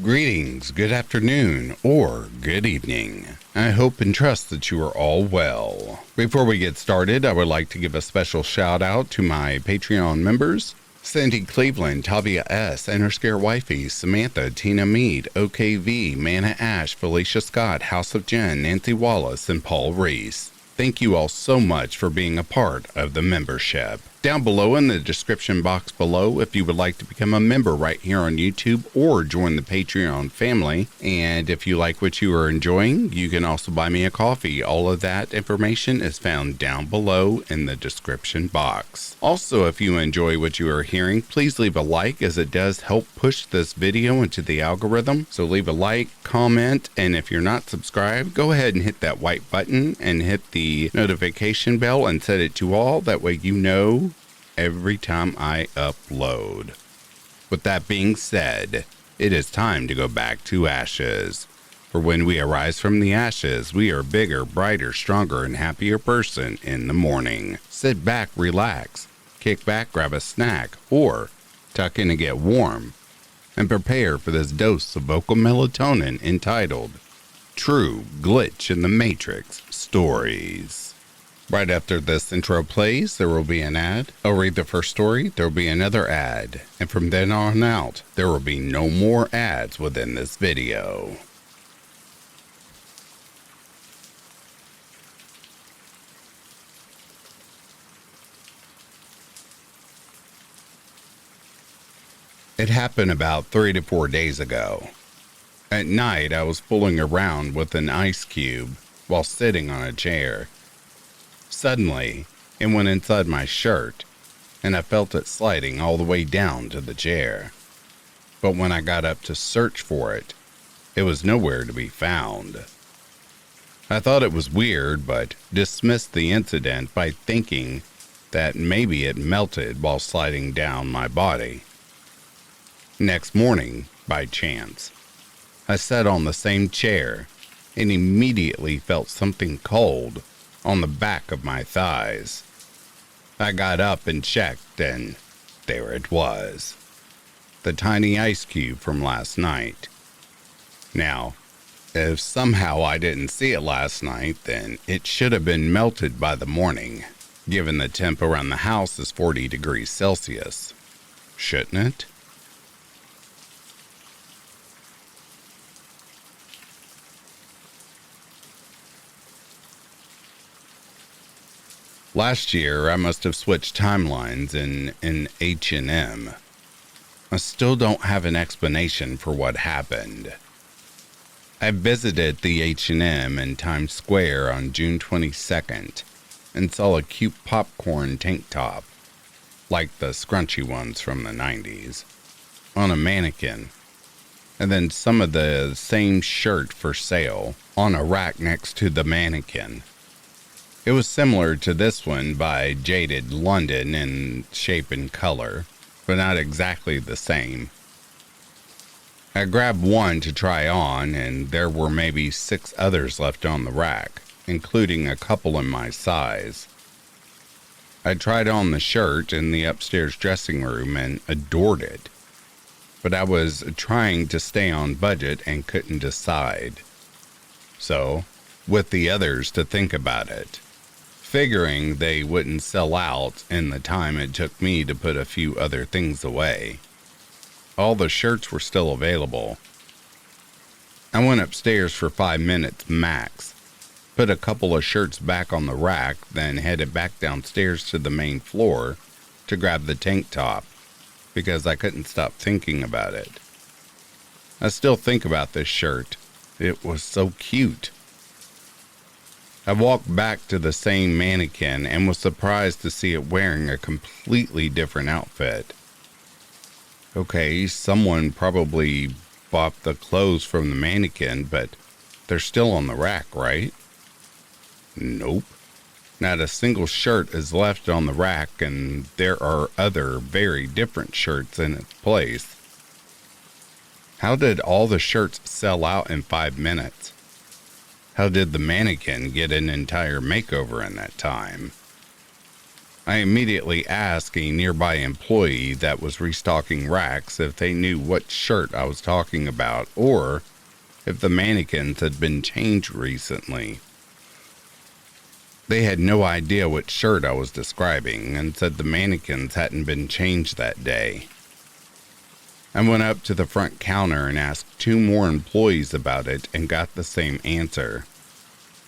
Greetings, good afternoon, or good evening. I hope and trust that you are all well. Before we get started, I would like to give a special shout out to my Patreon members: Sandy Cleveland, Tavia S., Scare Wifey, Samantha, Tina Mead, OKV, Manna Ash, Felicia Scott, House of Jen, Nancy Wallace, and Paul Reese. Thank you all so much for being a part of the membership. Down below in the description box below, if you would like to become a member right here on YouTube or join the Patreon family. And if you like what you are enjoying, you can also buy me a coffee. All of that information is found down below in the description box. Also, if you enjoy what you are hearing, please leave a like, as it does help push this video into the algorithm. So leave a like, comment, and if you're not subscribed, go ahead and hit that white button and hit the notification bell and set it to all. That way you know every time I upload. With that being said, it is time to go back to ashes. For when we arise from the ashes, we are a bigger, brighter, stronger, and happier person in the morning. Sit back, relax, kick back, grab a snack, or tuck in and get warm, and prepare for this dose of vocal melatonin entitled True Glitch in the Matrix Stories. Right after this intro plays, there will be an ad. I'll read the first story, there will be another ad, and from then on out, there will be no more ads within this video. It happened about 3 to 4 days ago. At night, I was fooling around with an ice cube while sitting on a chair. Suddenly, it went inside my shirt, and I felt it sliding all the way down to the chair. But when I got up to search for it, it was nowhere to be found. I thought it was weird, but dismissed the incident by thinking that maybe it melted while sliding down my body. Next morning, by chance, I sat on the same chair and immediately felt something cold on the back of my thighs. I got up and checked, and there it was. The tiny ice cube from last night. Now, if somehow I didn't see it last night, then it should have been melted by the morning, given the temp around the house is 40 degrees Celsius. Shouldn't it? Last year, I must have switched timelines in an H&M. I still don't have an explanation for what happened. I visited the H&M in Times Square on June 22nd and saw a cute popcorn tank top, like the scrunchy ones from the 90s, on a mannequin, and then some of the same shirt for sale on a rack next to the mannequin. It was similar to this one by Jaded London in shape and color, but not exactly the same. I grabbed one to try on, and there were maybe 6 others left on the rack, including a couple in my size. I tried on the shirt in the upstairs dressing room and adored it, but I was trying to stay on budget and couldn't decide. So, with the others to think about it, figuring they wouldn't sell out in the time it took me to put a few other things away. All the shirts were still available. I went upstairs for 5 minutes max, put a couple of shirts back on the rack, then headed back downstairs to the main floor to grab the tank top, because I couldn't stop thinking about it. I still think about this shirt. It was so cute. I walked back to the same mannequin and was surprised to see it wearing a completely different outfit. Okay, someone probably bought the clothes from the mannequin, but they're still on the rack, right? Nope. Not a single shirt is left on the rack, and there are other very different shirts in its place. How did all the shirts sell out in 5 minutes? How did the mannequin get an entire makeover in that time? I immediately asked a nearby employee that was restocking racks if they knew what shirt I was talking about or if the mannequins had been changed recently. They had no idea what shirt I was describing and said the mannequins hadn't been changed that day. I went up to the front counter and asked 2 more employees about it and got the same answer.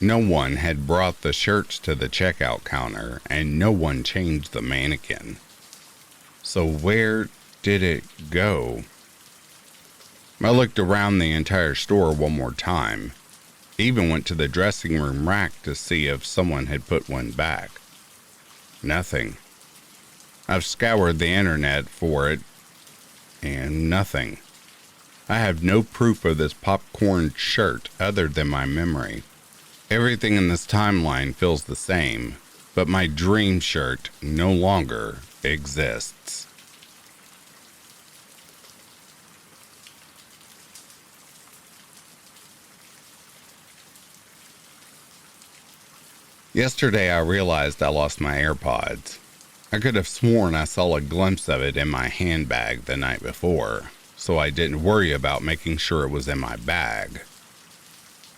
No one had brought the shirts to the checkout counter and no one changed the mannequin. So where did it go? I looked around the entire store one more time. Even went to the dressing room rack to see if someone had put one back. Nothing. I've scoured the internet for it, and nothing. I have no proof of this popcorn shirt other than my memory. Everything in this timeline feels the same, but my dream shirt no longer exists. Yesterday I realized I lost my AirPods. I could have sworn I saw a glimpse of it in my handbag the night before, so I didn't worry about making sure it was in my bag.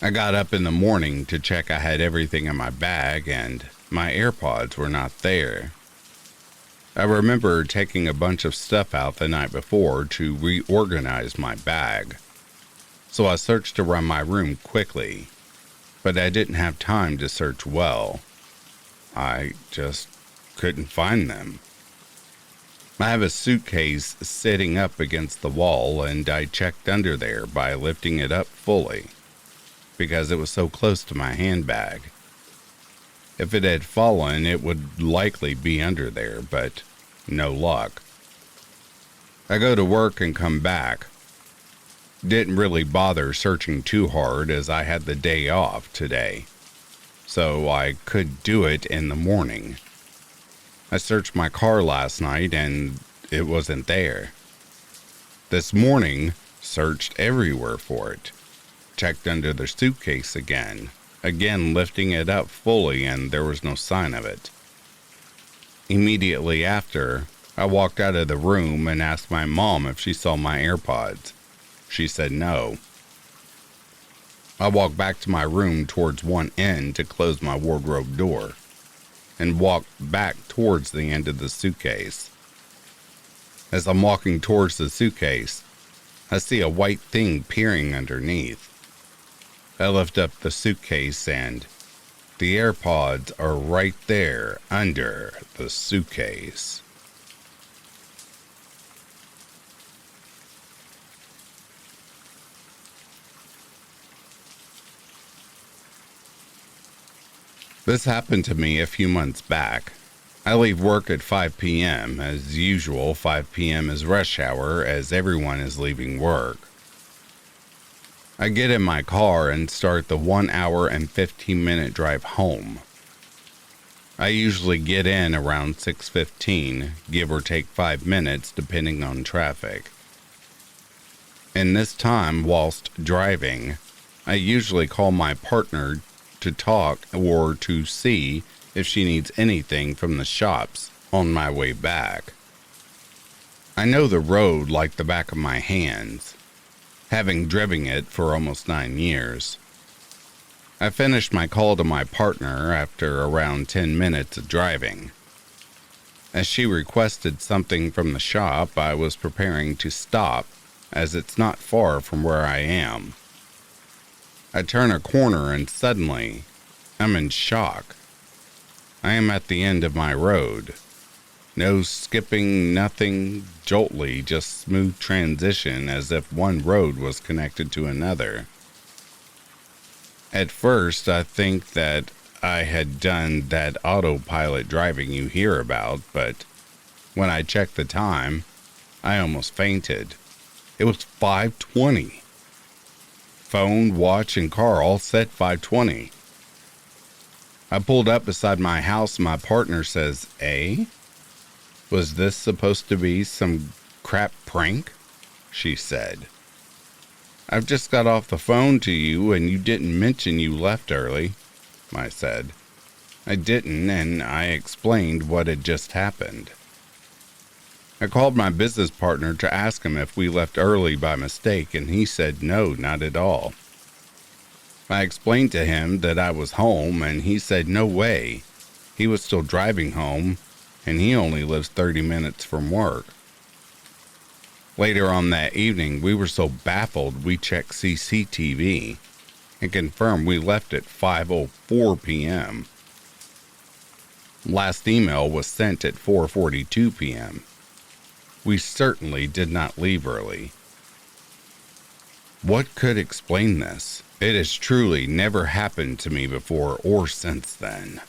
I got up in the morning to check I had everything in my bag and my AirPods were not there. I remember taking a bunch of stuff out the night before to reorganize my bag, so I searched around my room quickly, but I didn't have time to search well. I just couldn't find them. I have a suitcase sitting up against the wall and I checked under there by lifting it up fully, because it was so close to my handbag. If it had fallen, it would likely be under there, but no luck. I go to work and come back. Didn't really bother searching too hard as I had the day off today, so I could do it in the morning. I searched my car last night and it wasn't there. This morning, searched everywhere for it. Checked under the suitcase again lifting it up fully, and there was no sign of it. Immediately after, I walked out of the room and asked my mom if she saw my AirPods. She said no. I walked back to my room towards one end to close my wardrobe door, and walked back towards the end of the suitcase. As I'm walking towards the suitcase, I see a white thing peering underneath. I lift up the suitcase and the AirPods are right there under the suitcase. This happened to me a few months back. I leave work at 5 p.m. As usual, 5 p.m. is rush hour as everyone is leaving work. I get in my car and start the 1 hour and 15-minute drive home. I usually get in around 6:15, give or take 5 minutes depending on traffic. In this time, whilst driving, I usually call my partner to talk or to see if she needs anything from the shops on my way back. I know the road like the back of my hands, having driven it for almost 9 years. I finished my call to my partner after around 10 minutes of driving. As she requested something from the shop, I was preparing to stop, as it's not far from where I am. I turn a corner and suddenly, I'm in shock. I am at the end of my road. No skipping, nothing joltly, just smooth transition as if one road was connected to another. At first, I think that I had done that autopilot driving you hear about, but when I checked the time, I almost fainted. It was 5:20. Phone, watch, and car all set 5:20. I pulled up beside my house and my partner says, "Eh? Was this supposed to be some crap prank?" she said. "I've just got off the phone to you and you didn't mention you left early," I said. I didn't, and I explained what had just happened. I called my business partner to ask him if we left early by mistake, and he said no, not at all. I explained to him that I was home, and he said no way. He was still driving home, and he only lives 30 minutes from work. Later on that evening, we were so baffled we checked CCTV and confirmed we left at 5:04 p.m. Last email was sent at 4:42 p.m. We certainly did not leave early. What could explain this? It has truly never happened to me before or since then.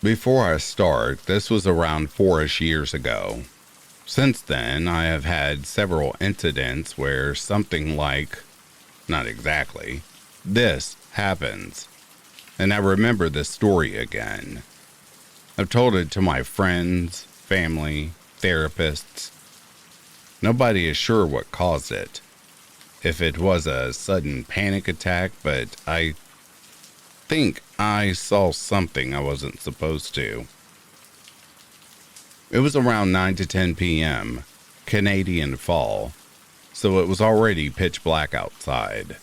Before I start, this was around 4-ish years ago. Since then, I have had several incidents where something like, not exactly, this happens. And I remember this story again. I've told it to my friends, family, therapists. Nobody is sure what caused it. If it was a sudden panic attack, but I think I saw something I wasn't supposed to. It was around 9 to 10 p.m., Canadian fall, so it was already pitch black outside.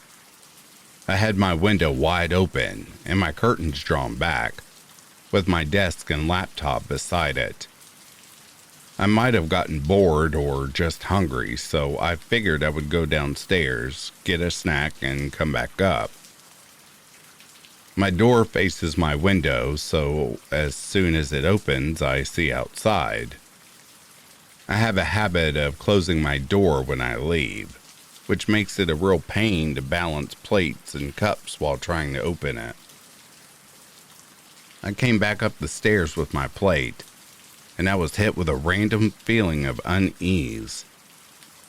I had my window wide open and my curtains drawn back, with my desk and laptop beside it. I might have gotten bored or just hungry, so I figured I would go downstairs, get a snack, and come back up. My door faces my window, so as soon as it opens, I see outside. I have a habit of closing my door when I leave, which makes it a real pain to balance plates and cups while trying to open it. I came back up the stairs with my plate, and I was hit with a random feeling of unease.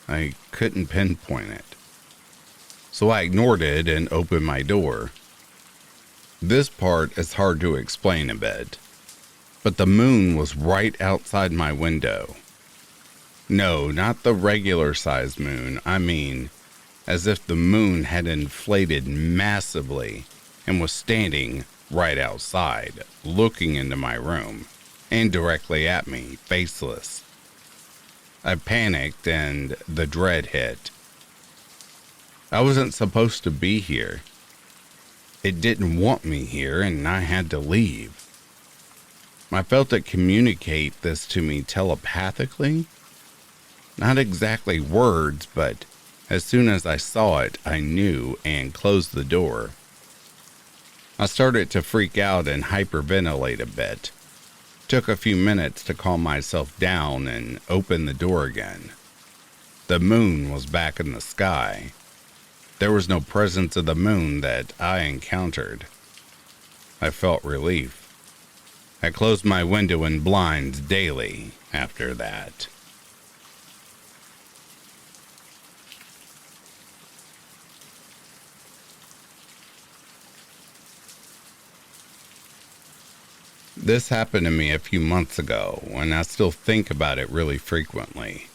I couldn't pinpoint it, so I ignored it and opened my door. This part is hard to explain a bit, but the moon was right outside my window. No, not the regular sized moon. I mean, as if the moon had inflated massively and was standing right outside, looking into my room and directly at me, faceless. I panicked and the dread hit. I wasn't supposed to be here. It didn't want me here, and I had to leave. I felt it communicate this to me telepathically. Not exactly words, but as soon as I saw it, I knew and closed the door. I started to freak out and hyperventilate a bit. Took a few minutes to calm myself down and open the door again. The moon was back in the sky. There was no presence of the moon that I encountered. I felt relief. I closed my window and blinds daily after that. This happened to me a few months ago, and I still think about it really frequently.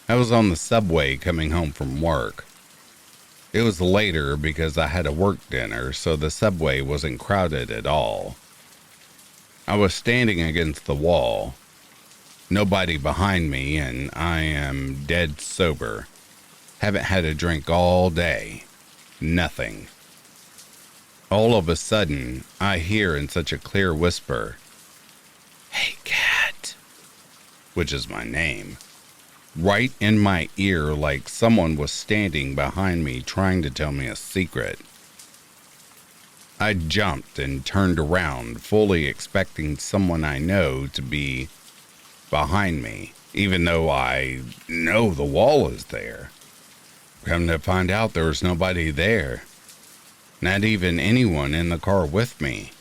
I was on the subway coming home from work. It was later because I had a work dinner, so the subway wasn't crowded at all. I was standing against the wall. Nobody behind me, and I am dead sober. Haven't had a drink all day. Nothing. All of a sudden, I hear in such a clear whisper, "Hey, cat," which is my name, right in my ear, like someone was standing behind me trying to tell me a secret. I jumped and turned around, fully expecting someone I know to be behind me, even though I know the wall is there. Come to find out, there was nobody there. Not even anyone in the car with me.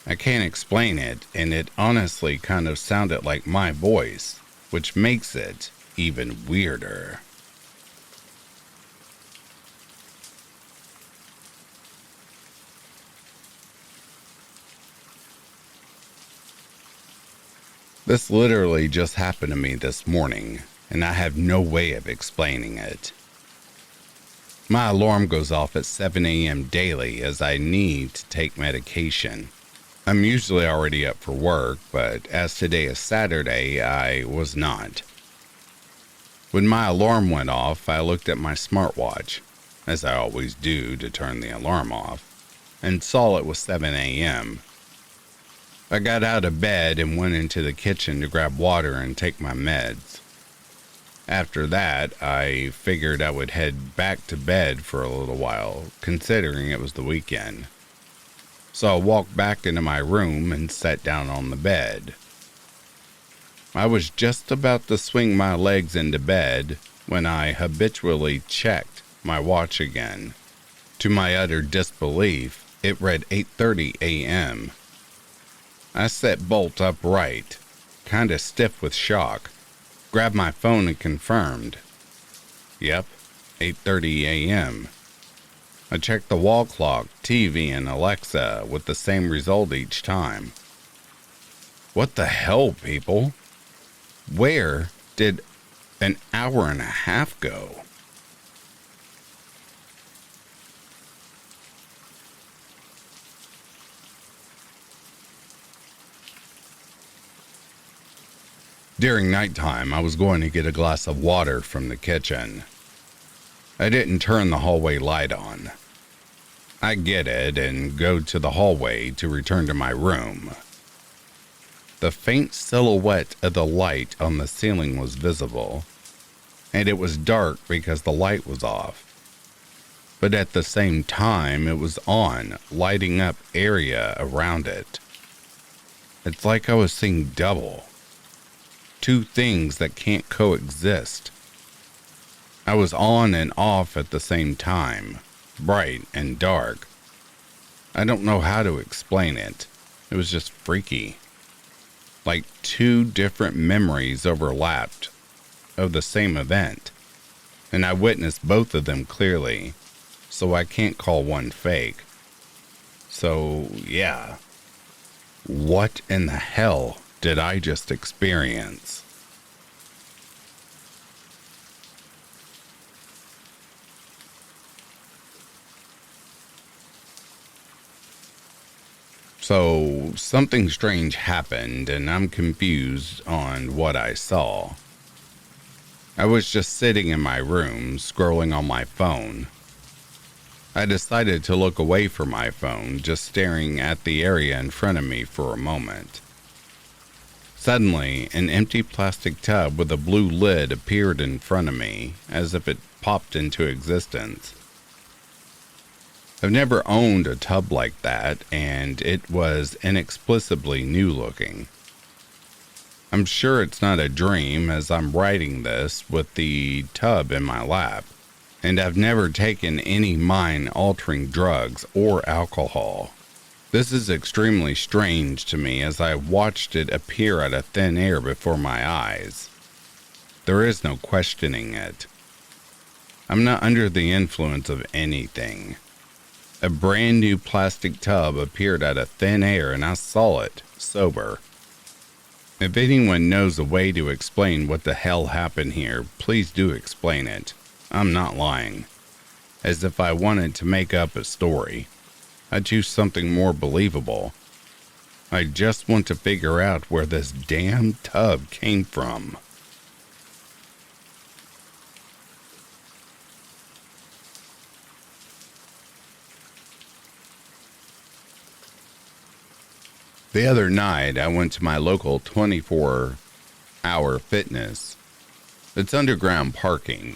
I can't explain it, and it honestly kind of sounded like my voice, which makes it even weirder. This literally just happened to me this morning, and I have no way of explaining it. My alarm goes off at 7 a.m. daily as I need to take medication. I'm usually already up for work, but as today is Saturday, I was not. When my alarm went off, I looked at my smartwatch, as I always do to turn the alarm off, and saw it was 7 a.m. I got out of bed and went into the kitchen to grab water and take my meds. After that, I figured I would head back to bed for a little while, considering it was the weekend. So I walked back into my room and sat down on the bed. I was just about to swing my legs into bed when I habitually checked my watch again. To my utter disbelief, it read 8:30 a.m. I sat bolt upright, kinda stiff with shock, grabbed my phone and confirmed. Yep, 8:30 a.m. I checked the wall clock, TV, and Alexa with the same result each time. What the hell, people? Where did an hour and a half go? During nighttime, I was going to get a glass of water from the kitchen. I didn't turn the hallway light on. I get it and go to the hallway to return to my room. The faint silhouette of the light on the ceiling was visible, and it was dark because the light was off. But at the same time, it was on, lighting up area around it. It's like I was seeing double. Two things that can't coexist. I was on and off at the same time, bright and dark. I don't know how to explain it. It was just freaky. Like two different memories overlapped of the same event, and I witnessed both of them clearly, so I can't call one fake. So, yeah. What in the hell did I just experience? So, something strange happened, and I'm confused on what I saw. I was just sitting in my room, scrolling on my phone. I decided to look away from my phone, just staring at the area in front of me for a moment. Suddenly, an empty plastic tub with a blue lid appeared in front of me, as if it popped into existence. I've never owned a tub like that, and it was inexplicably new looking. I'm sure it's not a dream, as I'm writing this with the tub in my lap, and I've never taken any mind-altering drugs or alcohol. This is extremely strange to me as I watched it appear out of thin air before my eyes. There is no questioning it. I'm not under the influence of anything. A brand new plastic tub appeared out of thin air and I saw it, sober. If anyone knows a way to explain what the hell happened here, please do explain it. I'm not lying. As if I wanted to make up a story. I'd choose something more believable. I just want to figure out where this damn tub came from. The other night, I went to my local 24-hour fitness. It's underground parking.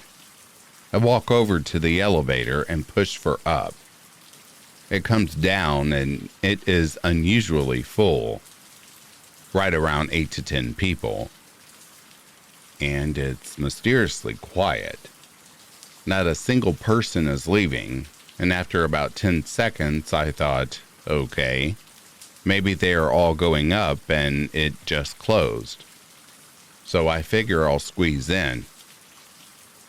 I walk over to the elevator and push for up. It comes down and it is unusually full, right around 8 to 10 people. And it's mysteriously quiet. Not a single person is leaving, and after about 10 seconds, I thought, okay. Maybe they are all going up and it just closed. So I figure I'll squeeze in.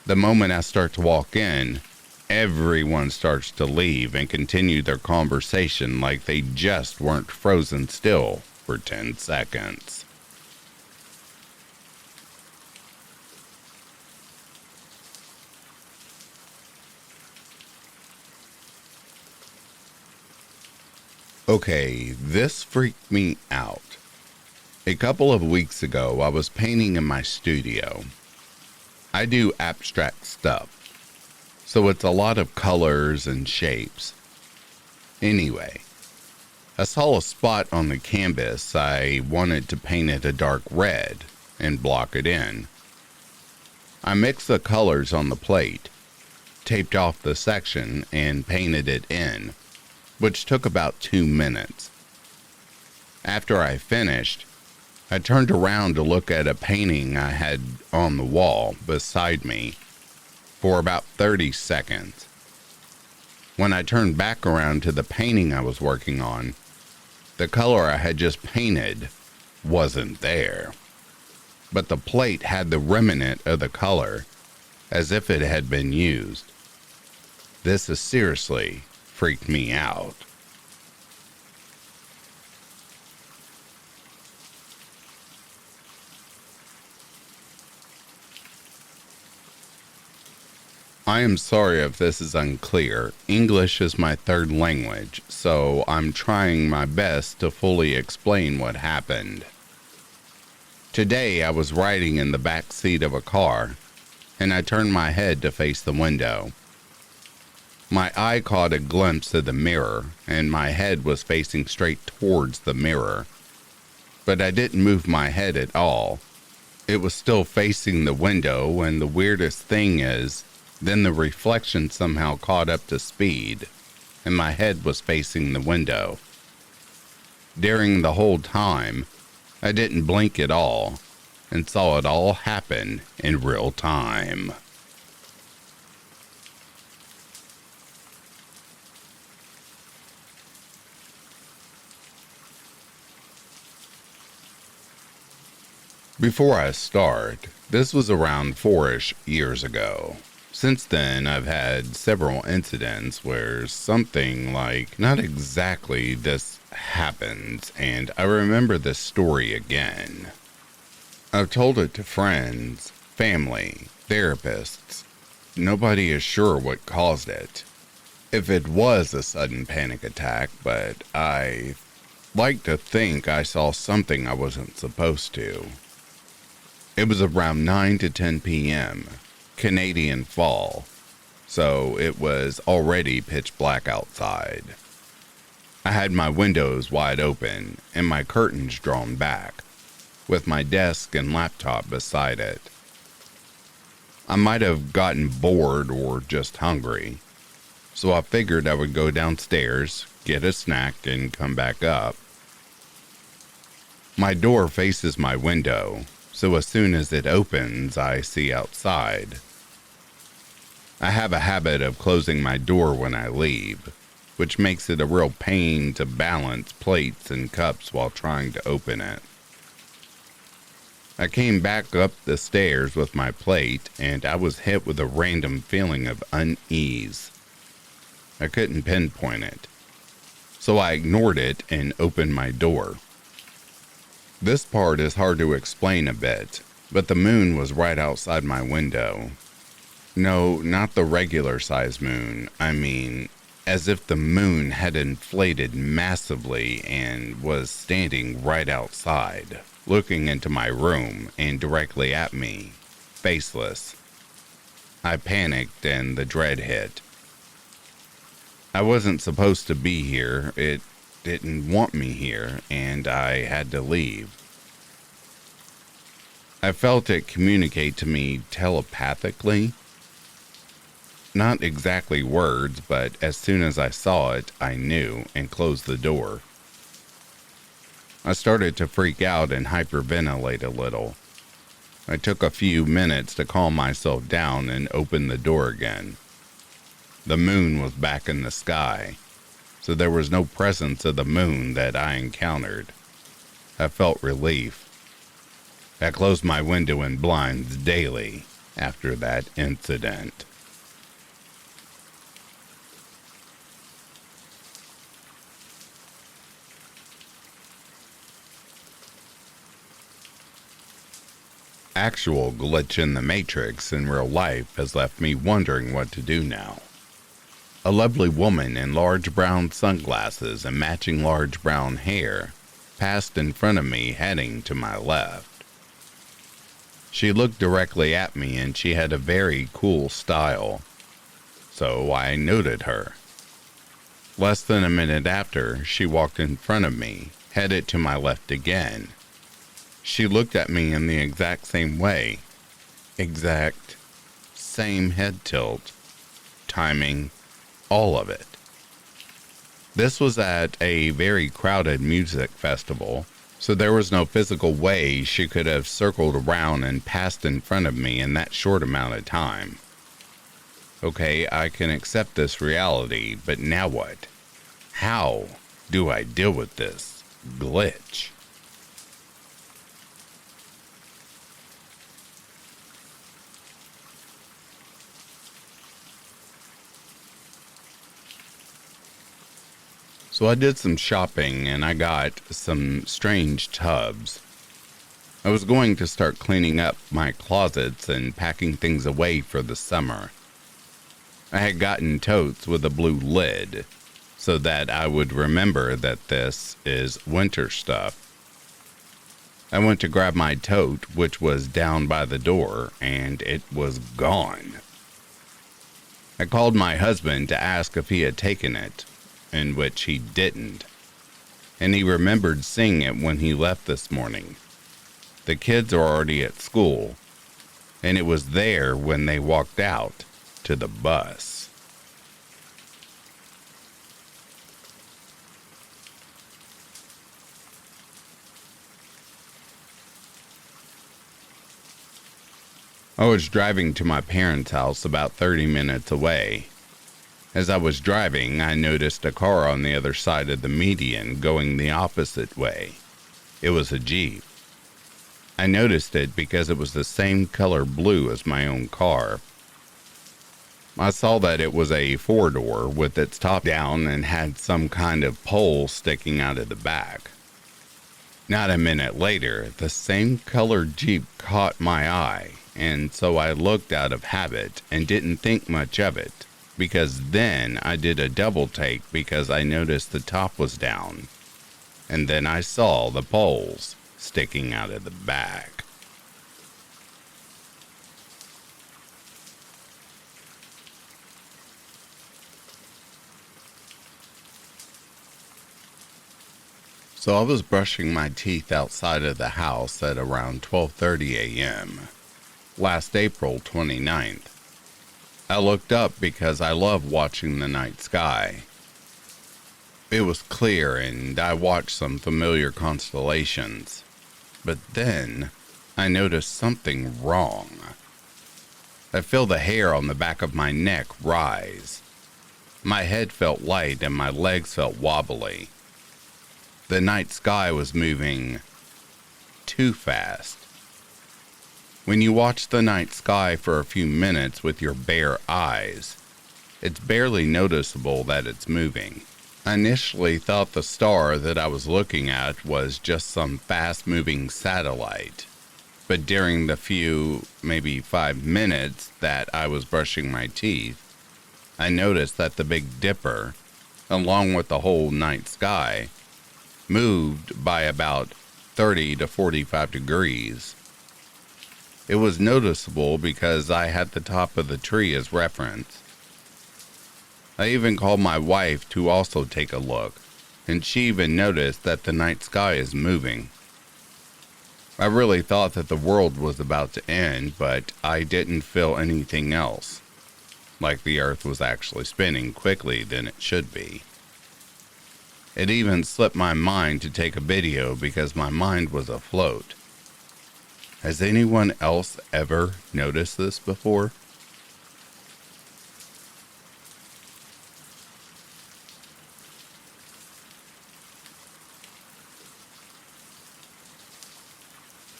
The moment I start to walk in, everyone starts to leave and continue their conversation like they just weren't frozen still for 10 seconds. Okay, this freaked me out. A couple of weeks ago, I was painting in my studio. I do abstract stuff, so it's a lot of colors and shapes. Anyway, I saw a spot on the canvas I wanted to paint it a dark red and block it in. I mixed the colors on the plate, taped off the section, and painted it in, which took about 2 minutes. After I finished, I turned around to look at a painting I had on the wall beside me for about 30 seconds. When I turned back around to the painting I was working on, the color I had just painted wasn't there, but the plate had the remnant of the color as if it had been used. This has seriously freaked me out. I am sorry if this is unclear. English is my third language, so I'm trying my best to fully explain what happened. Today I was riding in the back seat of a car, and I turned my head to face the window. My eye caught a glimpse of the mirror, and my head was facing straight towards the mirror. But I didn't move my head at all. It was still facing the window, and the weirdest thing is, then the reflection somehow caught up to speed, and my head was facing the window. During the whole time, I didn't blink at all, and saw it all happen in real time. Before I start, this was around 4-ish years ago. Since then, I've had several incidents where something like not exactly this happens, and I remember this story again. I've told it to friends, family, therapists. Nobody is sure what caused it. If it was a sudden panic attack, but I like to think I saw something I wasn't supposed to. It was around 9 to 10 p.m., Canadian fall, so it was already pitch black outside. I had my windows wide open and my curtains drawn back, with my desk and laptop beside it. I might have gotten bored or just hungry, so I figured I would go downstairs, get a snack, and come back up. My door faces my window, so as soon as it opens, I see outside. I have a habit of closing my door when I leave, which makes it a real pain to balance plates and cups while trying to open it. I came back up the stairs with my plate, and I was hit with a random feeling of unease. I couldn't pinpoint it, so I ignored it and opened my door. This part is hard to explain a bit, but the moon was right outside my window. No, not the regular size moon. I mean, as if the moon had inflated massively and was standing right outside, looking into my room and directly at me, faceless. I panicked and the dread hit. I wasn't supposed to be here. It didn't want me here, and I had to leave. I felt it communicate to me telepathically. Not exactly words, but as soon as I saw it, I knew and closed the door. I started to freak out and hyperventilate a little. I took a few minutes to calm myself down and opened the door again. The moon was back in the sky, so there was no presence of the moon that I encountered. I felt relief. I closed my window and blinds daily after that incident. Actual glitch in the matrix in real life has left me wondering what to do now. A lovely woman in large brown sunglasses and matching large brown hair passed in front of me heading to my left. She looked directly at me and she had a very cool style, so I noted her. Less than a minute after, she walked in front of me, headed to my left again. She looked at me in the exact same way. Exact same head tilt, timing, all of it. This was at a very crowded music festival, so there was no physical way she could have circled around and passed in front of me in that short amount of time. Okay, I can accept this reality, but now what? How do I deal with this glitch? So I did some shopping and I got some strange tubs. I was going to start cleaning up my closets and packing things away for the summer. I had gotten totes with a blue lid so that I would remember that this is winter stuff. I went to grab my tote, which was down by the door, and it was gone. I called my husband to ask if he had taken it, in which he didn't, and he remembered seeing it when he left this morning. The kids are already at school, and it was there when they walked out to the bus. I was driving to my parents' house about 30 minutes away. As I was driving, I noticed a car on the other side of the median going the opposite way. It was a Jeep. I noticed it because it was the same color blue as my own car. I saw that it was a four-door with its top down and had some kind of pole sticking out of the back. Not a minute later, the same colored Jeep caught my eye, and so I looked out of habit and didn't think much of it, because then I did a double take because I noticed the top was down, and then I saw the poles sticking out of the back. So I was brushing my teeth outside of the house at around 12:30 a.m. last April 29th. I looked up because I love watching the night sky. It was clear and I watched some familiar constellations. But then I noticed something wrong. I feel the hair on the back of my neck rise. My head felt light and my legs felt wobbly. The night sky was moving too fast. When you watch the night sky for a few minutes with your bare eyes, it's barely noticeable that it's moving. I initially thought the star that I was looking at was just some fast-moving satellite, but during the few, maybe 5 minutes that I was brushing my teeth, I noticed that the Big Dipper, along with the whole night sky, moved by about 30 to 45 degrees. It was noticeable because I had the top of the tree as reference. I even called my wife to also take a look, and she even noticed that the night sky is moving. I really thought that the world was about to end, but I didn't feel anything else, like the earth was actually spinning quickly than it should be. It even slipped my mind to take a video because my mind was afloat. Has anyone else ever noticed this before?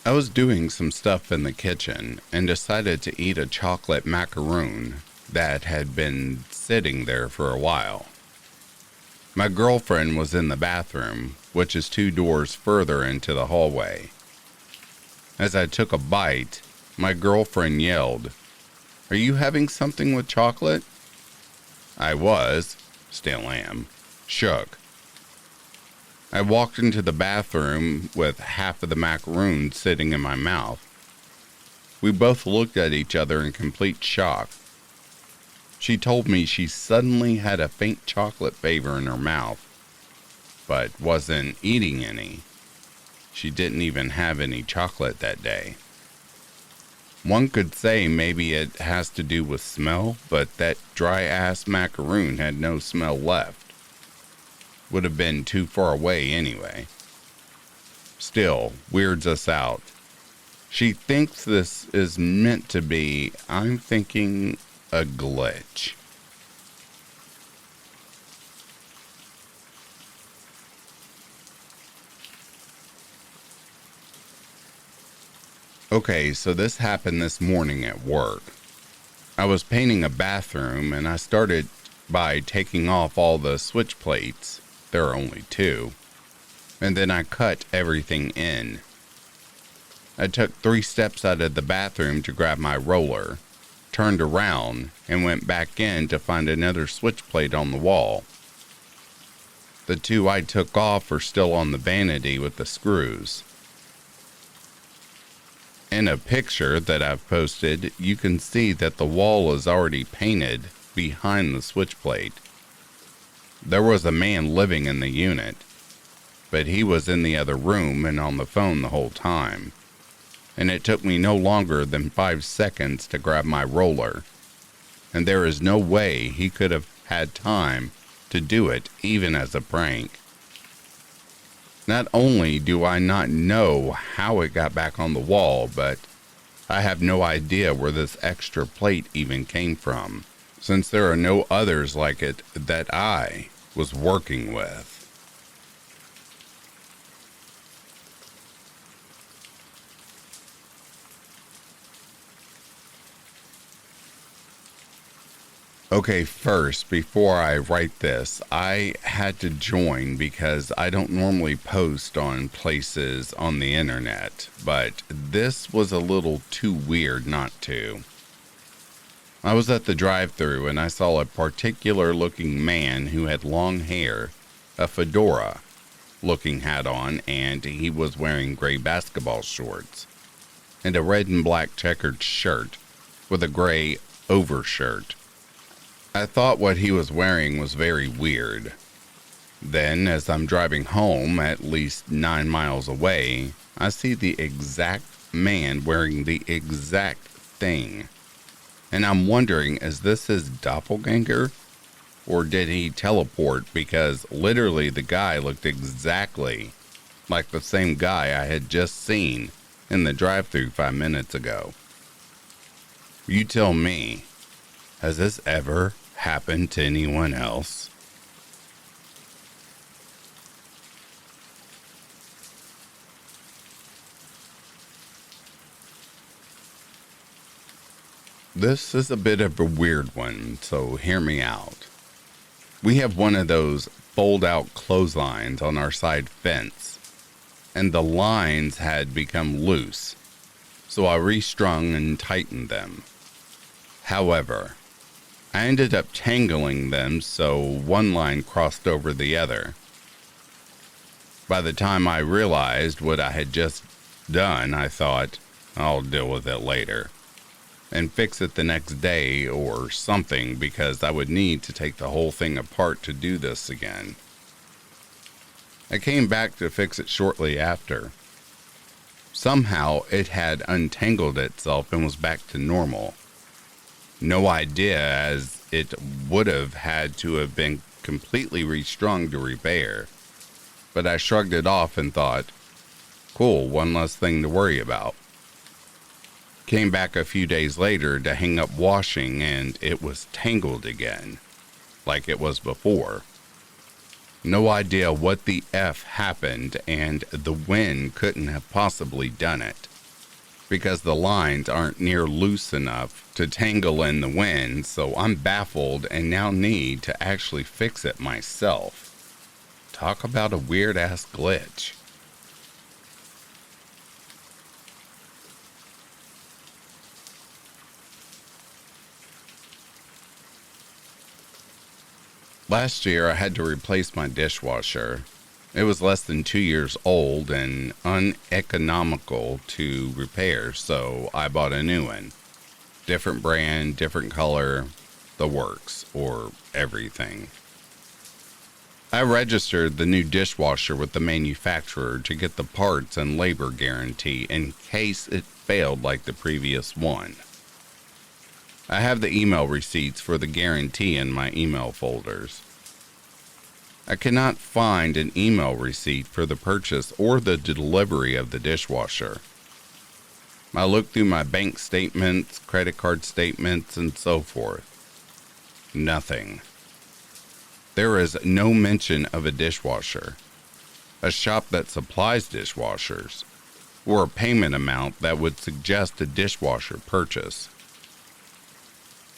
I was doing some stuff in the kitchen and decided to eat a chocolate macaroon that had been sitting there for a while. My girlfriend was in the bathroom, which is 2 doors further into the hallway. As I took a bite, my girlfriend yelled, "Are you having something with chocolate?" I was, still am, shook. I walked into the bathroom with half of the macaroon sitting in my mouth. We both looked at each other in complete shock. She told me she suddenly had a faint chocolate flavor in her mouth, but wasn't eating any. She didn't even have any chocolate that day. One could say maybe it has to do with smell, but that dry-ass macaroon had no smell left. Would have been too far away anyway. Still, weirds us out. She thinks this is meant to be, I'm thinking, a glitch. Okay, so this happened this morning at work. I was painting a bathroom and I started by taking off all the switch plates. There are only 2. And then I cut everything in. I took 3 steps out of the bathroom to grab my roller, turned around, and went back in to find another switch plate on the wall. The 2 I took off are still on the vanity with the screws. In a picture that I've posted, you can see that the wall is already painted behind the switch plate. There was a man living in the unit, but he was in the other room and on the phone the whole time. And it took me no longer than 5 seconds to grab my roller. And there is no way he could have had time to do it even as a prank. Not only do I not know how it got back on the wall, but I have no idea where this extra plate even came from, since there are no others like it that I was working with. Okay, first, before I write this, I had to join because I don't normally post on places on the internet, but this was a little too weird not to. I was at the drive-thru and I saw a particular looking man who had long hair, a fedora looking hat on, and he was wearing gray basketball shorts and a red and black checkered shirt with a gray overshirt. I thought what he was wearing was very weird. Then, as I'm driving home at least 9 miles away, I see the exact man wearing the exact thing. And I'm wondering, is this his doppelganger? Or did he teleport, because literally the guy looked exactly like the same guy I had just seen in the drive-thru 5 minutes ago. You tell me, has this ever happened to anyone else? This is a bit of a weird one, so hear me out. We have one of those fold-out clotheslines on our side fence, and the lines had become loose, so I restrung and tightened them. However, I ended up tangling them so one line crossed over the other. By the time I realized what I had just done, I thought, I'll deal with it later and fix it the next day or something, because I would need to take the whole thing apart to do this again. I came back to fix it shortly after. Somehow it had untangled itself and was back to normal. No idea, as it would have had to have been completely restrung to repair. But I shrugged it off and thought, cool, one less thing to worry about. Came back a few days later to hang up washing and it was tangled again, like it was before. No idea what the F happened, and the wind couldn't have possibly done it, because the lines aren't near loose enough to tangle in the wind, so I'm baffled and now need to actually fix it myself. Talk about a weird-ass glitch. Last year, I had to replace my dishwasher. It was less than 2 years old and uneconomical to repair, so I bought a new one. Different brand, different color, the works, or everything. I registered the new dishwasher with the manufacturer to get the parts and labor guarantee in case it failed like the previous one. I have the email receipts for the guarantee in my email folders. I cannot find an email receipt for the purchase or the delivery of the dishwasher. I looked through my bank statements, credit card statements, and so forth. Nothing. There is no mention of a dishwasher, a shop that supplies dishwashers, or a payment amount that would suggest a dishwasher purchase.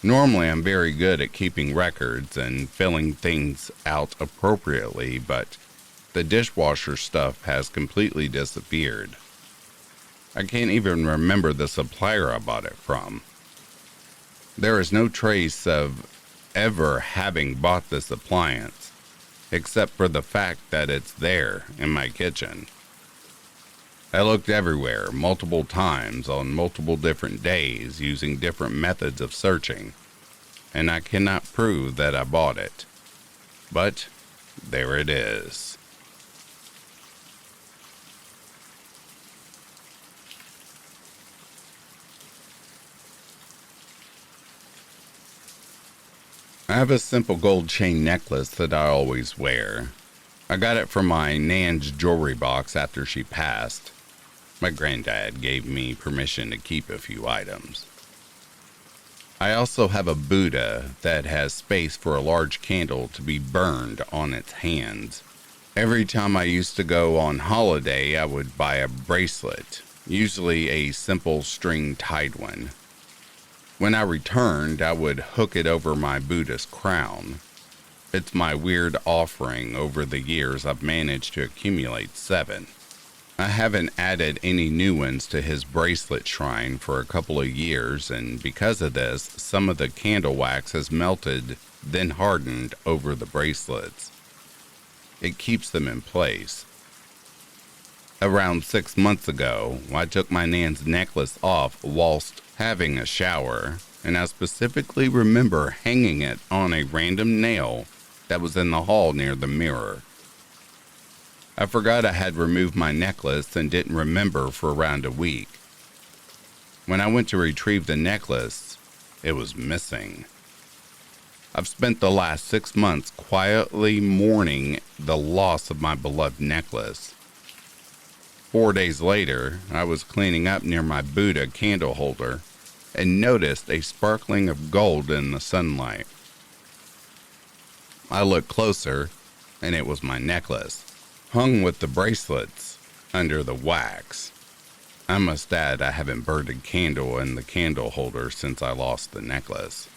Normally, I'm very good at keeping records and filling things out appropriately, but the dishwasher stuff has completely disappeared. I can't even remember the supplier I bought it from. There is no trace of ever having bought this appliance, except for the fact that it's there in my kitchen. I looked everywhere, multiple times, on multiple different days, using different methods of searching, and I cannot prove that I bought it. But there it is. I have a simple gold chain necklace that I always wear. I got it from my Nan's jewelry box after she passed. My granddad gave me permission to keep a few items. I also have a Buddha that has space for a large candle to be burned on its hands. Every time I used to go on holiday, I would buy a bracelet, usually a simple string-tied one. When I returned, I would hook it over my Buddha's crown. It's my weird offering. Over the years, I've managed to accumulate 7. I haven't added any new ones to his bracelet shrine for a couple of years, and because of this, some of the candle wax has melted, then hardened over the bracelets. It keeps them in place. Around 6 months ago, I took my Nan's necklace off whilst having a shower, and I specifically remember hanging it on a random nail that was in the hall near the mirror. I forgot I had removed my necklace and didn't remember for around a week. When I went to retrieve the necklace, it was missing. I've spent the last 6 months quietly mourning the loss of my beloved necklace. 4 days later, I was cleaning up near my Buddha candle holder and noticed a sparkling of gold in the sunlight. I looked closer, and it was my necklace, hung with the bracelets under the wax. I must add I haven't burned a candle in the candle holder since I lost the necklace.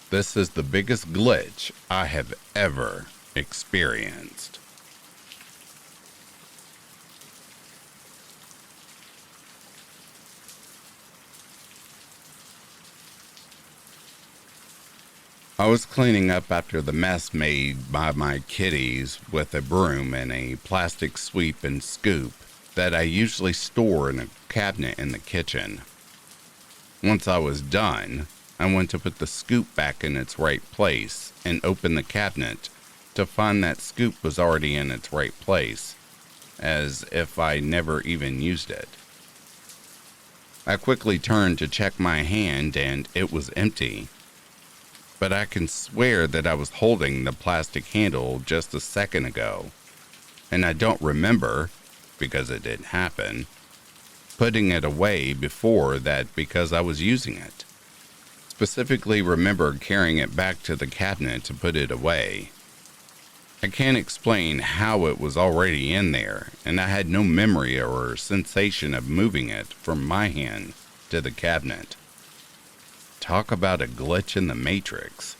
This is the biggest glitch I have ever experienced. I was cleaning up after the mess made by my kitties with a broom and a plastic sweep and scoop that I usually store in a cabinet in the kitchen. Once I was done, I went to put the scoop back in its right place and open the cabinet to find that scoop was already in its right place, as if I never even used it. I quickly turned to check my hand and it was empty. But I can swear that I was holding the plastic handle just a second ago, and I don't remember, because it didn't happen, putting it away before that because I was using it. Specifically remember carrying it back to the cabinet to put it away. I can't explain how it was already in there, and I had no memory or sensation of moving it from my hand to the cabinet. Talk about a glitch in the Matrix.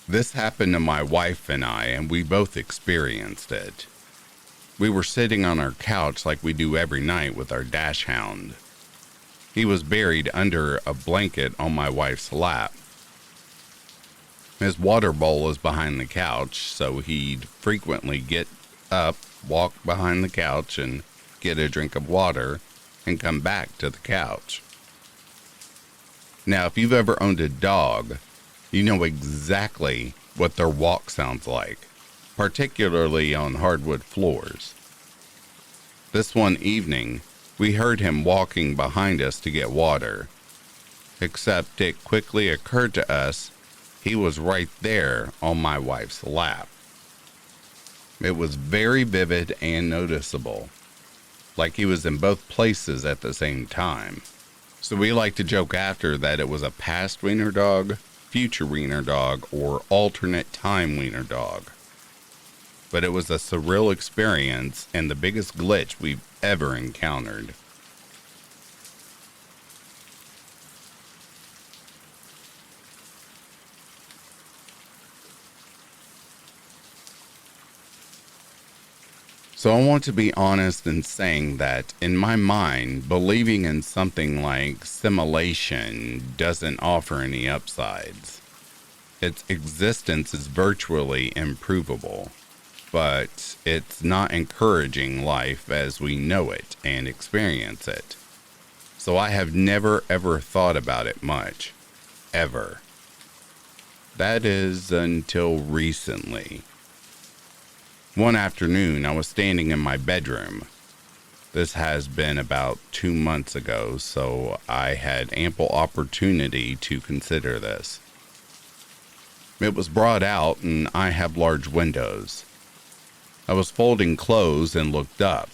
This happened to my wife and I, and we both experienced it. We were sitting on our couch like we do every night with our dash hound. He was buried under a blanket on my wife's lap. His water bowl is behind the couch, so he'd frequently get up, walk behind the couch, and get a drink of water, and come back to the couch. Now, if you've ever owned a dog, you know exactly what their walk sounds like, particularly on hardwood floors. This one evening, we heard him walking behind us to get water, except it quickly occurred to us he was right there on my wife's lap. It was very vivid and noticeable, like he was in both places at the same time. So we like to joke after that it was a past wiener dog, future wiener dog, or alternate time wiener dog. But it was a surreal experience and the biggest glitch we've ever encountered. So I want to be honest in saying that, in my mind, believing in something like simulation doesn't offer any upsides. Its existence is virtually improvable, but it's not encouraging life as we know it and experience it. So I have never ever thought about it much. Ever. That is until recently. One afternoon, I was standing in my bedroom. This has been about 2 months ago, so I had ample opportunity to consider this. It was broad out, and I have large windows. I was folding clothes and looked up.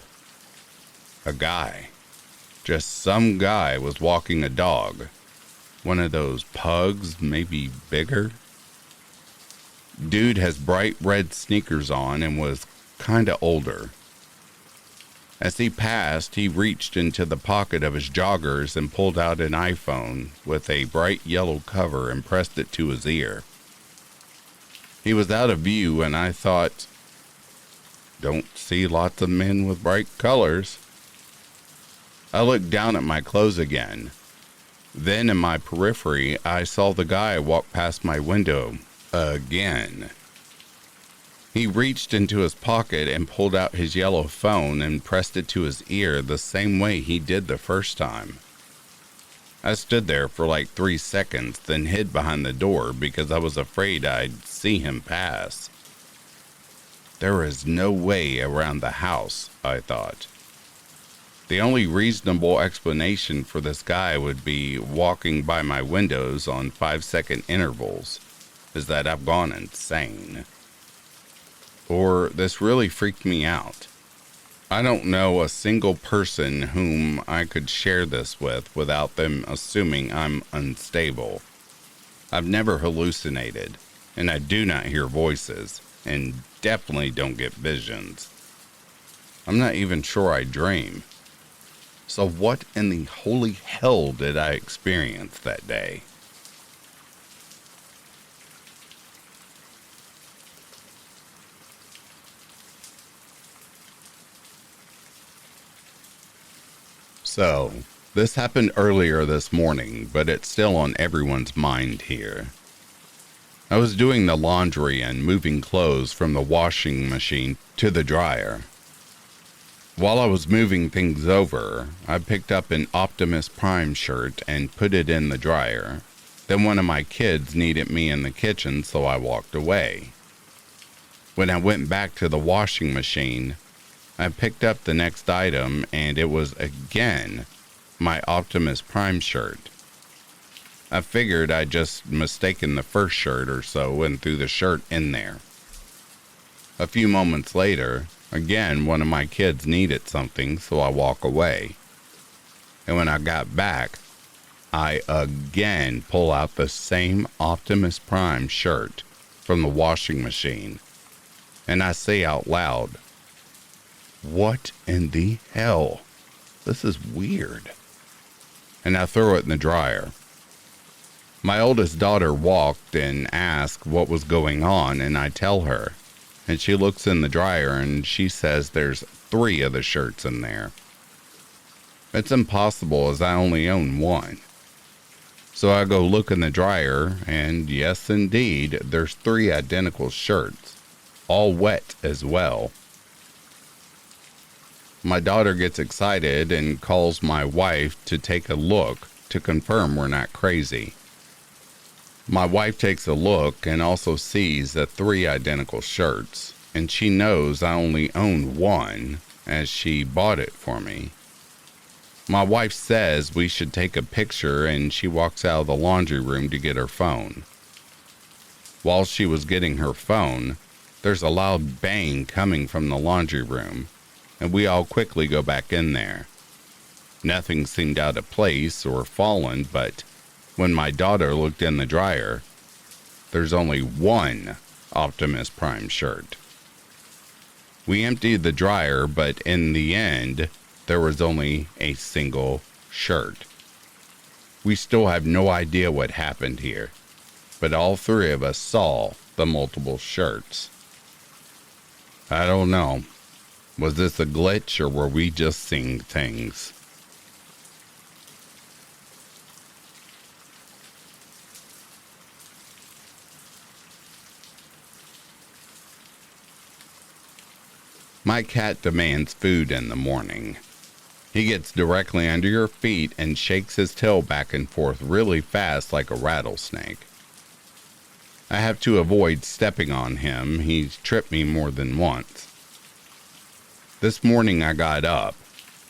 A guy, just some guy, was walking a dog. One of those pugs, maybe bigger. Dude has bright red sneakers on and was kinda older. As he passed, he reached into the pocket of his joggers and pulled out an iPhone with a bright yellow cover and pressed it to his ear. He was out of view, and I thought, don't see lots of men with bright colors. I looked down at my clothes again. Then in my periphery, I saw the guy walk past my window again. He reached into his pocket and pulled out his yellow phone and pressed it to his ear the same way he did the first time. I stood there for like 3 seconds, then hid behind the door because I was afraid I'd see him pass. There is no way around the house, I thought. The only reasonable explanation for this guy would be walking by my windows on 5-second intervals. Is that I've gone insane. Or this really freaked me out. I don't know a single person whom I could share this with without them assuming I'm unstable. I've never hallucinated, and I do not hear voices, and definitely don't get visions. I'm not even sure I dream. So what in the holy hell did I experience that day? So, this happened earlier this morning, but it's still on everyone's mind here. I was doing the laundry and moving clothes from the washing machine to the dryer. While I was moving things over, I picked up an Optimus Prime shirt and put it in the dryer. Then one of my kids needed me in the kitchen, so I walked away. When I went back to the washing machine, I picked up the next item, and it was again my Optimus Prime shirt. I figured I'd just mistaken the first shirt or so and threw the shirt in there. A few moments later, again one of my kids needed something, so I walk away. And when I got back, I again pull out the same Optimus Prime shirt from the washing machine, and I say out loud, "What in the hell? This is weird." And I throw it in the dryer. My oldest daughter walked and asked what was going on, and I tell her. and she looks in the dryer and she says there's 3 of the shirts in there. It's impossible as I only own one. So I go look in the dryer, and yes, indeed, there's 3 identical shirts, all wet as well. My daughter gets excited and calls my wife to take a look to confirm we're not crazy. My wife takes a look and also sees the 3 identical shirts, and she knows I only own one as she bought it for me. My wife says we should take a picture, and she walks out of the laundry room to get her phone. While she was getting her phone, there's a loud bang coming from the laundry room, and we all quickly go back in there. Nothing seemed out of place or fallen, but when my daughter looked in the dryer, there's only one Optimus Prime shirt. We emptied the dryer, but in the end, there was only a single shirt. We still have no idea what happened here, but all 3 of us saw the multiple shirts. I don't know. Was this a glitch, or were we just seeing things? My cat demands food in the morning. He gets directly under your feet and shakes his tail back and forth really fast like a rattlesnake. I have to avoid stepping on him. He's tripped me more than once. This morning I got up.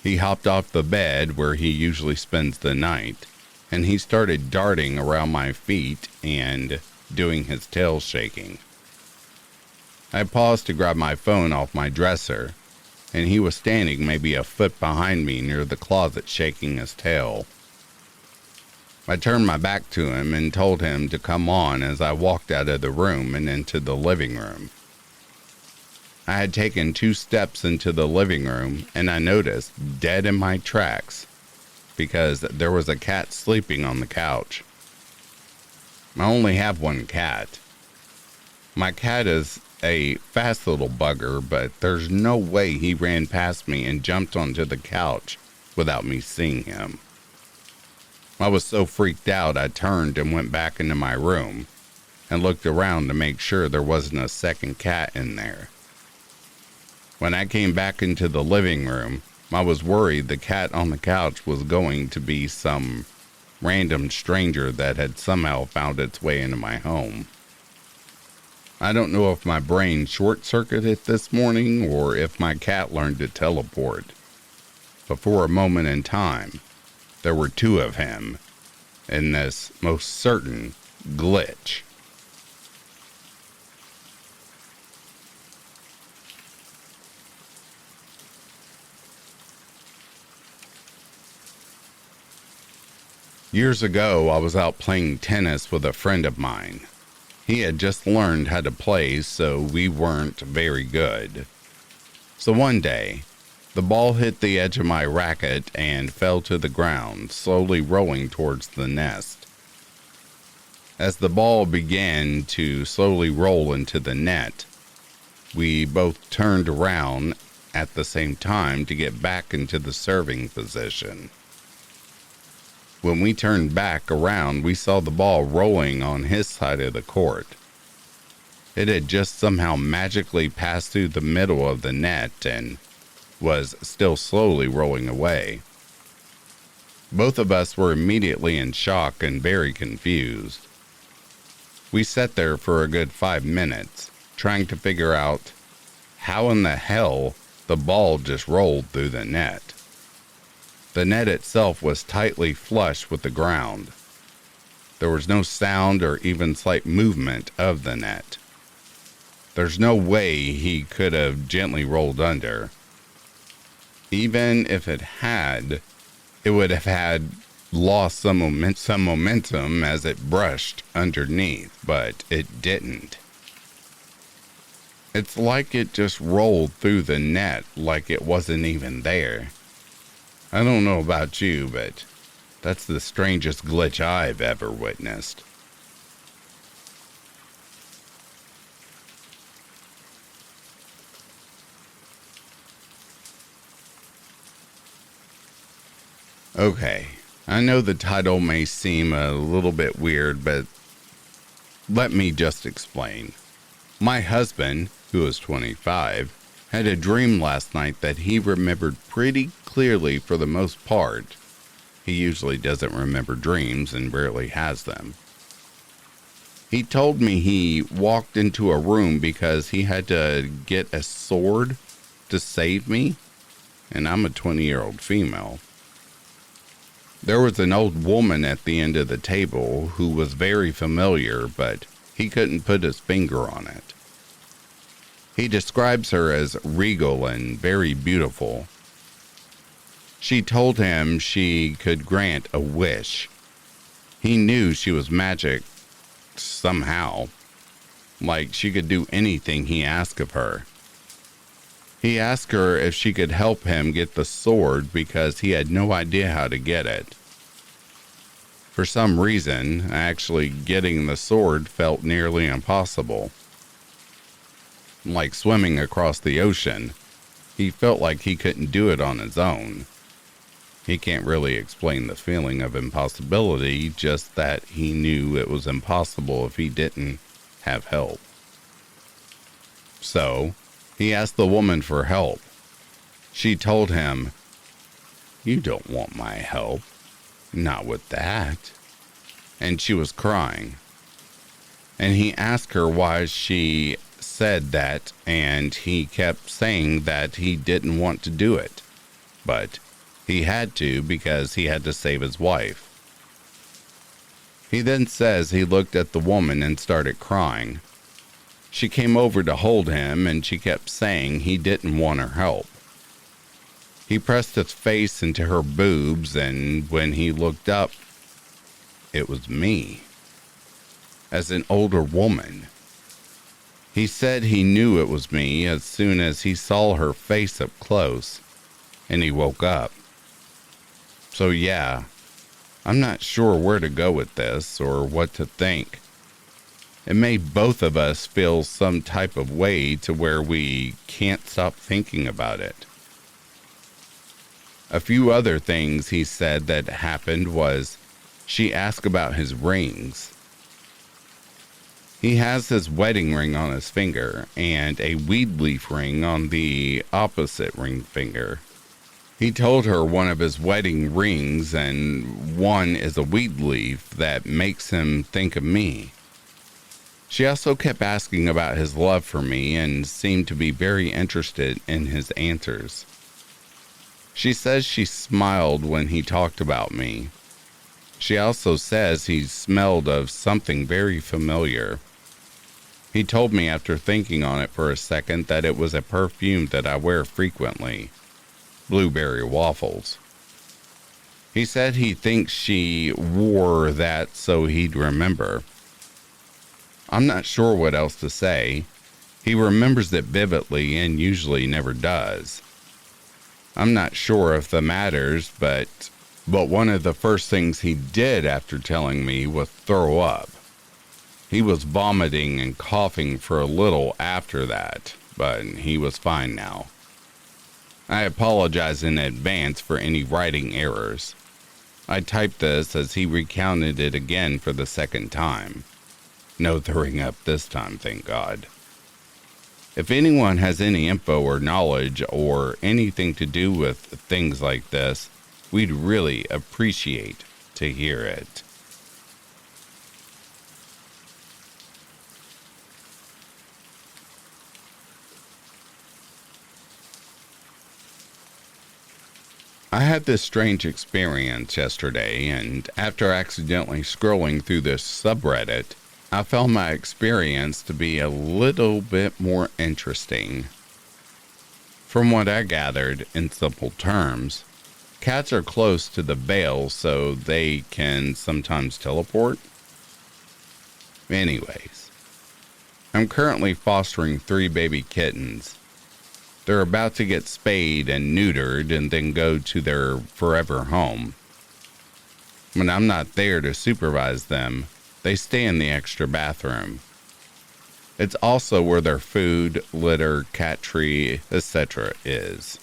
He hopped off the bed where he usually spends the night, and he started darting around my feet and doing his tail shaking. I paused to grab my phone off my dresser, and he was standing maybe a foot behind me near the closet shaking his tail. I turned my back to him and told him to come on as I walked out of the room and into the living room. I had taken 2 steps into the living room, and I noticed, dead in my tracks, because there was a cat sleeping on the couch. I only have one cat. My cat is a fast little bugger, but there's no way he ran past me and jumped onto the couch without me seeing him. I was so freaked out I turned and went back into my room and looked around to make sure there wasn't a second cat in there. When I came back into the living room, I was worried the cat on the couch was going to be some random stranger that had somehow found its way into my home. I don't know if my brain short-circuited this morning or if my cat learned to teleport. But for a moment in time, there were 2 of him in this most certain glitch. Years ago, I was out playing tennis with a friend of mine. He had just learned how to play, so we weren't very good. So one day, the ball hit the edge of my racket and fell to the ground, slowly rolling towards the nest. As the ball began to slowly roll into the net, we both turned around at the same time to get back into the serving position. When we turned back around, we saw the ball rolling on his side of the court. It had just somehow magically passed through the middle of the net and was still slowly rolling away. Both of us were immediately in shock and very confused. We sat there for a good 5 minutes, trying to figure out how in the hell the ball just rolled through the net. The net itself was tightly flush with the ground. There was no sound or even slight movement of the net. There's no way he could have gently rolled under. Even if it had, it would have had lost some momentum as it brushed underneath, but it didn't. It's like it just rolled through the net like it wasn't even there. I don't know about you, but that's the strangest glitch I've ever witnessed. Okay, I know the title may seem a little bit weird, but let me just explain. My husband, who is 25, had a dream last night that he remembered pretty clearly for the most part. He usually doesn't remember dreams and rarely has them. He told me he walked into a room because he had to get a sword to save me, and I'm a 20-year-old female. There was an old woman at the end of the table who was very familiar, but he couldn't put his finger on it. He describes her as regal and very beautiful. She told him she could grant a wish. He knew she was magic somehow, like she could do anything he asked of her. He asked her if she could help him get the sword because he had no idea how to get it. For some reason, actually getting the sword felt nearly impossible. Like swimming across the ocean, he felt like he couldn't do it on his own. He can't really explain the feeling of impossibility, just that he knew it was impossible if he didn't have help. So, he asked the woman for help. She told him, "You don't want my help. Not with that." And she was crying. And he asked her why she said that, and he kept saying that he didn't want to do it. But he had to because he had to save his wife. He then says he looked at the woman and started crying. She came over to hold him, and she kept saying he didn't want her help. He pressed his face into her boobs, and when he looked up, it was me, as an older woman. He said he knew it was me as soon as he saw her face up close, and he woke up. So yeah, I'm not sure where to go with this or what to think. It made both of us feel some type of way to where we can't stop thinking about it. A few other things he said that happened was she asked about his rings. He has his wedding ring on his finger and a weed leaf ring on the opposite ring finger. He told her one of his wedding rings and one is a weed leaf that makes him think of me. She also kept asking about his love for me and seemed to be very interested in his answers. She says she smiled when he talked about me. She also says he smelled of something very familiar. He told me after thinking on it for a second that it was a perfume that I wear frequently. Blueberry waffles. He said he thinks she wore that so he'd remember. I'm not sure what else to say. He remembers it vividly and usually never does. I'm not sure if that matters, but one of the first things he did after telling me was throw up. He was vomiting and coughing for a little after that, but he was fine now. I apologize in advance for any writing errors. I typed this as he recounted it again for the second time. No throwing up this time, thank God. If anyone has any info or knowledge or anything to do with things like this, we'd really appreciate to hear it. I had this strange experience yesterday, and after accidentally scrolling through this subreddit, I found my experience to be a little bit more interesting. From what I gathered, in simple terms, cats are close to the veil so they can sometimes teleport. Anyways, I'm currently fostering 3 baby kittens. They're about to get spayed and neutered and then go to their forever home. When I'm not there to supervise them, they stay in the extra bathroom. It's also where their food, litter, cat tree, etc. is.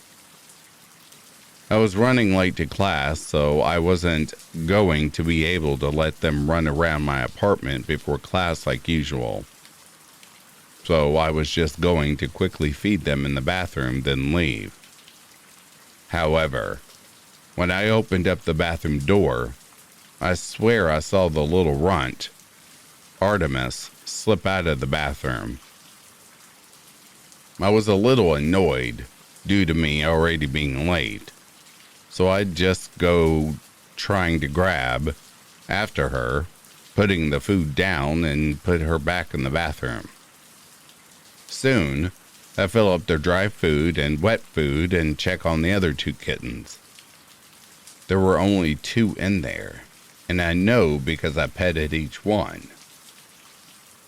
I was running late to class, so I wasn't going to be able to let them run around my apartment before class like usual. So I was just going to quickly feed them in the bathroom, then leave. However, when I opened up the bathroom door, I swear I saw the little runt, Artemis, slip out of the bathroom. I was a little annoyed due to me already being late, so I'd just go trying to grab after her, putting the food down and put her back in the bathroom. Soon, I fill up their dry food and wet food and check on the other 2 kittens. There were only 2 in there, and I know because I petted each one.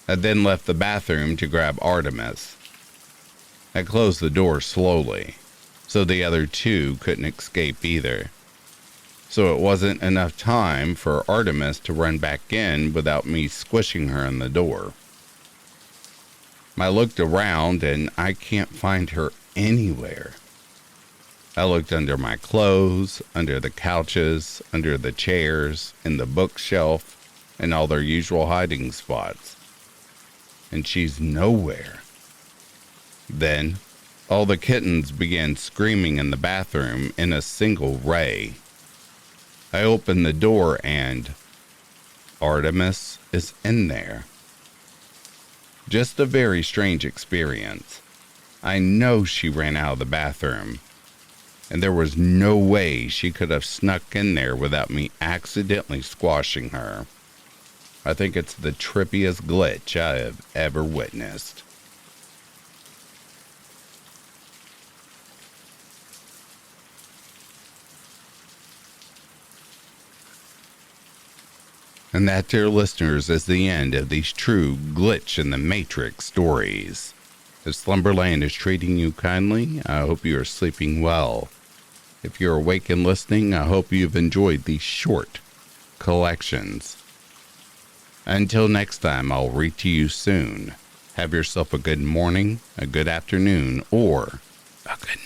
I then left the bathroom to grab Artemis. I closed the door slowly, so the other 2 couldn't escape either. So it wasn't enough time for Artemis to run back in without me squishing her in the door. I looked around and I can't find her anywhere. I looked under my clothes, under the couches, under the chairs, in the bookshelf, and all their usual hiding spots. And she's nowhere. Then, all the kittens began screaming in the bathroom in a single ray. I opened the door and Artemis is in there. Just a very strange experience. I know she ran out of the bathroom, and there was no way she could have snuck in there without me accidentally squashing her. I think it's the trippiest glitch I have ever witnessed. And that, dear listeners, is the end of these true glitch in the Matrix stories. If Slumberland is treating you kindly, I hope you are sleeping well. If you're awake and listening, I hope you've enjoyed these short collections. Until next time, I'll read to you soon. Have yourself a good morning, a good afternoon, or a good night.